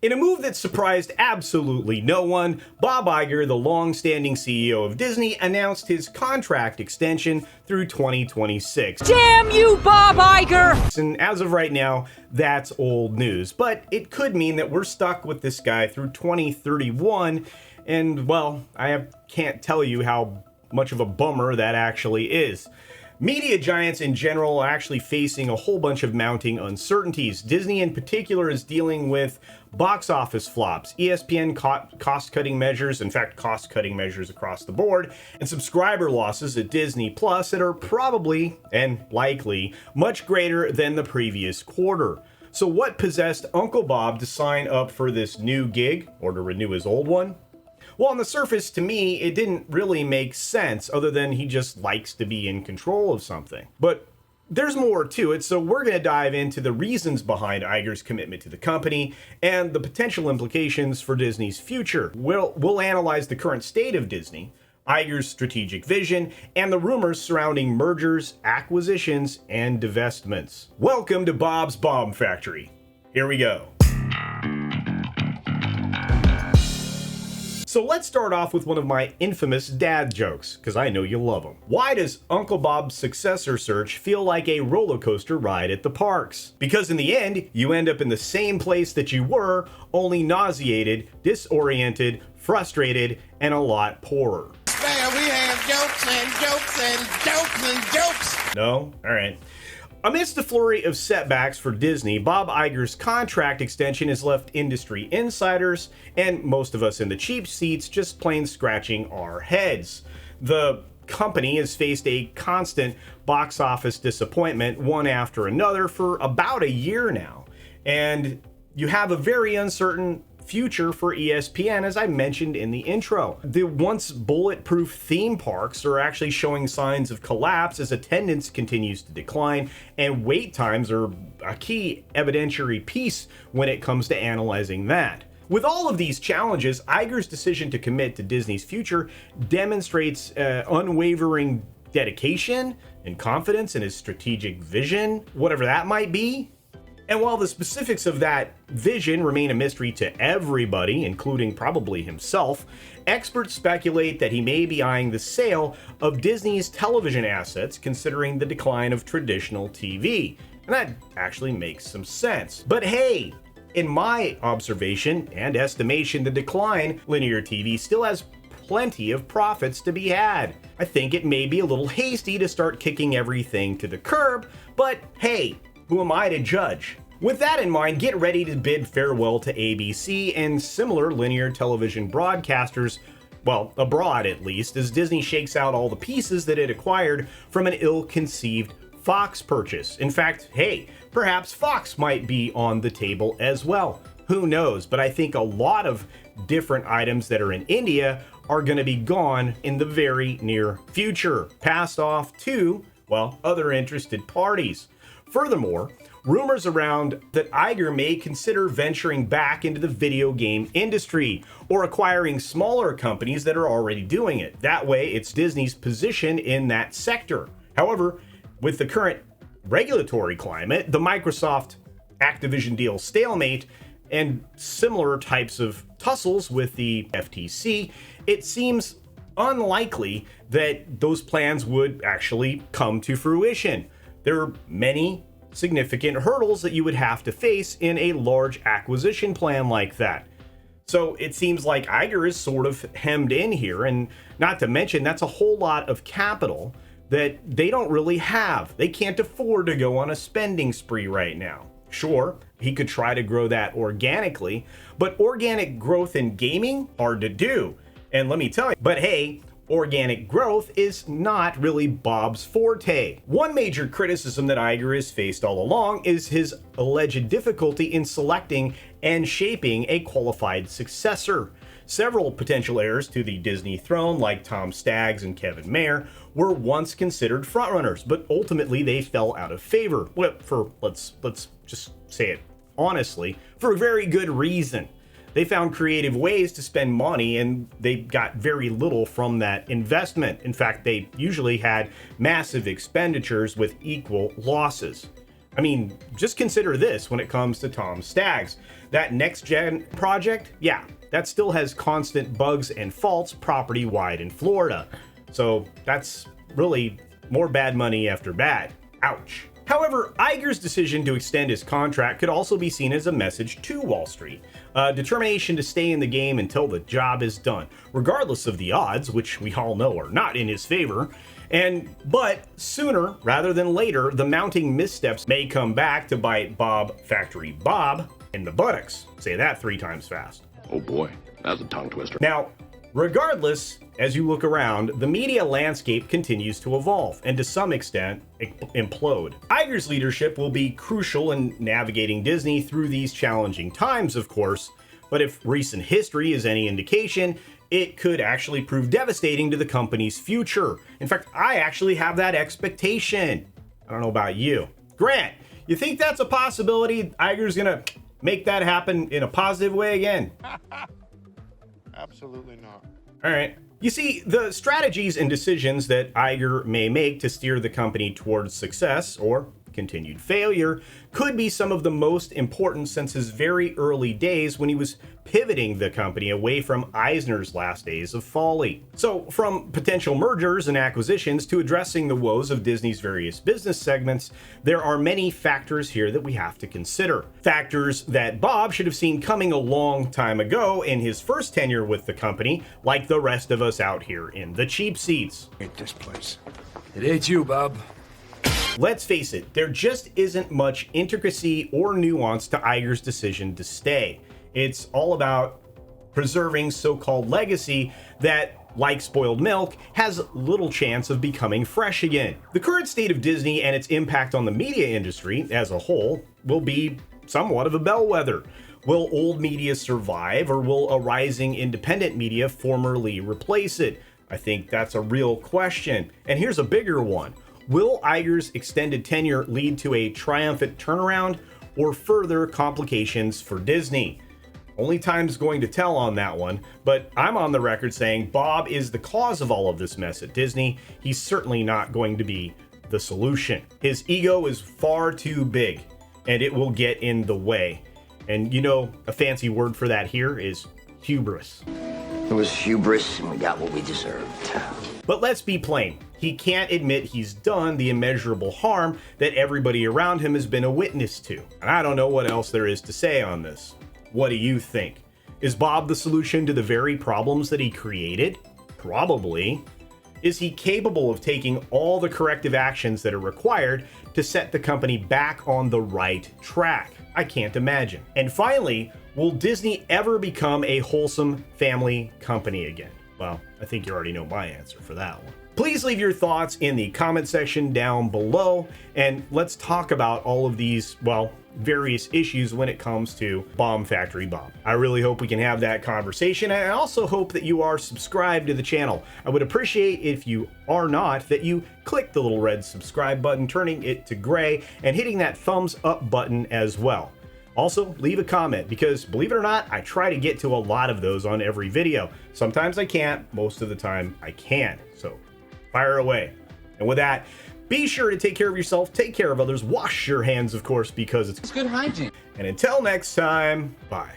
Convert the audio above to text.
In a move that surprised absolutely no one, Bob Iger, the long-standing CEO of Disney, announced his contract extension through 2026. Damn you, Bob Iger! And as of right now, that's old news, but it could mean that we're stuck with this guy through 2031, and well, can't tell you how much of a bummer that actually is. Media giants in general are actually facing a whole bunch of mounting uncertainties. Disney in particular is dealing with box office flops, ESPN cost-cutting measures, in fact cost-cutting measures across the board, and subscriber losses at Disney Plus that are probably, and likely, much greater than the previous quarter. So what possessed Uncle Bob to sign up for this new gig, or to renew his old one? Well, on the surface, to me, it didn't really make sense other than he just likes to be in control of something. But there's more to it, so we're going to dive into the reasons behind Iger's commitment to the company and the potential implications for Disney's future. We'll analyze the current state of Disney, Iger's strategic vision, and the rumors surrounding mergers, acquisitions, and divestments. Welcome to Bob's Bomb Factory. Here we go. So let's start off with one of my infamous dad jokes, because I know you love them. Why does Uncle Bob's successor search feel like a roller coaster ride at the parks? Because in the end, you end up in the same place that you were, only nauseated, disoriented, frustrated, and a lot poorer. Man, we have jokes and jokes and jokes and jokes. No? Alright. Amidst the flurry of setbacks for Disney, Bob Iger's contract extension has left industry insiders and most of us in the cheap seats just plain scratching our heads. The company has faced a constant box office disappointment one after another for about a year now, and you have a very uncertain future for ESPN, as I mentioned in the intro. The once bulletproof theme parks are actually showing signs of collapse as attendance continues to decline, and wait times are a key evidentiary piece when it comes to analyzing that. With all of these challenges, Iger's decision to commit to Disney's future demonstrates unwavering dedication and confidence in his strategic vision, whatever that might be. And while the specifics of that vision remain a mystery to everybody, including probably himself, experts speculate that he may be eyeing the sale of Disney's television assets considering the decline of traditional TV. And that actually makes some sense. But hey, in my observation and estimation, the decline linear TV still has plenty of profits to be had. I think it may be a little hasty to start kicking everything to the curb, but hey, who am I to judge? With that in mind, get ready to bid farewell to ABC and similar linear television broadcasters, well, abroad at least, as Disney shakes out all the pieces that it acquired from an ill-conceived Fox purchase. In fact, hey, perhaps Fox might be on the table as well. Who knows? But I think a lot of different items that are in India are going to be gone in the very near future, passed off to, well, other interested parties. Furthermore, rumors around that Iger may consider venturing back into the video game industry or acquiring smaller companies that are already doing it. That way, it's Disney's position in that sector. However, with the current regulatory climate, the Microsoft Activision deal stalemate, and similar types of tussles with the FTC, it seems unlikely that those plans would actually come to fruition. There are many significant hurdles that you would have to face in a large acquisition plan like that. So it seems like Iger is sort of hemmed in here, and not to mention that's a whole lot of capital that they don't really have. They can't afford to go on a spending spree right now. Sure, he could try to grow that organically, but organic growth in gaming, hard to do. And let me tell you, but hey, organic growth is not really Bob's forte. One major criticism that Iger has faced all along is his alleged difficulty in selecting and shaping a qualified successor. Several potential heirs to the Disney throne, like Tom Staggs and Kevin Mayer, were once considered frontrunners, but ultimately they fell out of favor. Well, let's just say it honestly, for a very good reason. They found creative ways to spend money, and they got very little from that investment. In fact, they usually had massive expenditures with equal losses. I mean, just consider this when it comes to Tom Staggs. That next-gen project, yeah, that still has constant bugs and faults property-wide in Florida. So that's really more bad money after bad. Ouch. However, Iger's decision to extend his contract could also be seen as a message to Wall Street, a determination to stay in the game until the job is done, regardless of the odds, which we all know are not in his favor. But sooner rather than later, the mounting missteps may come back to bite Bob Factory Bob in the buttocks. Say that 3 times fast. Oh boy, that's a tongue twister. Now, regardless, as you look around, the media landscape continues to evolve and to some extent implode. Iger's leadership will be crucial in navigating Disney through these challenging times, of course, but if recent history is any indication, it could actually prove devastating to the company's future. In fact, I actually have that expectation. I don't know about you. Grant, you think that's a possibility? Iger's gonna make that happen in a positive way again? Absolutely not. All right. You see, the strategies and decisions that Iger may make to steer the company towards success or continued failure could be some of the most important since his very early days when he was pivoting the company away from Eisner's last days of folly. So, from potential mergers and acquisitions to addressing the woes of Disney's various business segments, there are many factors here that we have to consider. Factors that Bob should have seen coming a long time ago in his first tenure with the company, like the rest of us out here in the cheap seats. Hate this place. It ain't you, Bob. Let's face it, there just isn't much intricacy or nuance to Iger's decision to stay. It's all about preserving so-called legacy that, like spoiled milk, has little chance of becoming fresh again. The current state of Disney and its impact on the media industry as a whole will be somewhat of a bellwether. Will old media survive, or will a rising independent media formerly replace it? I think that's a real question. And here's a bigger one. Will Iger's extended tenure lead to a triumphant turnaround or further complications for Disney? Only time's going to tell on that one, but I'm on the record saying Bob is the cause of all of this mess at Disney. He's certainly not going to be the solution. His ego is far too big, and it will get in the way. And you know, a fancy word for that here is hubris. It was hubris, and we got what we deserved. But let's be plain. He can't admit he's done the immeasurable harm that everybody around him has been a witness to. And I don't know what else there is to say on this. What do you think? Is Bob the solution to the very problems that he created? Probably. Is he capable of taking all the corrective actions that are required to set the company back on the right track? I can't imagine. And finally, will Disney ever become a wholesome family company again? Well, I think you already know my answer for that one. Please leave your thoughts in the comment section down below, and let's talk about all of these, well, various issues when it comes to Bomb Factory Bob. I really hope we can have that conversation, and I also hope that you are subscribed to the channel. I would appreciate if you are not, that you click the little red subscribe button, turning it to gray, and hitting that thumbs up button as well. Also, leave a comment because, believe it or not, I try to get to a lot of those on every video. Sometimes I can't, most of the time I can. So, fire away. And with that, be sure to take care of yourself, take care of others, wash your hands, of course, because it's It's good hygiene. And until next time, bye.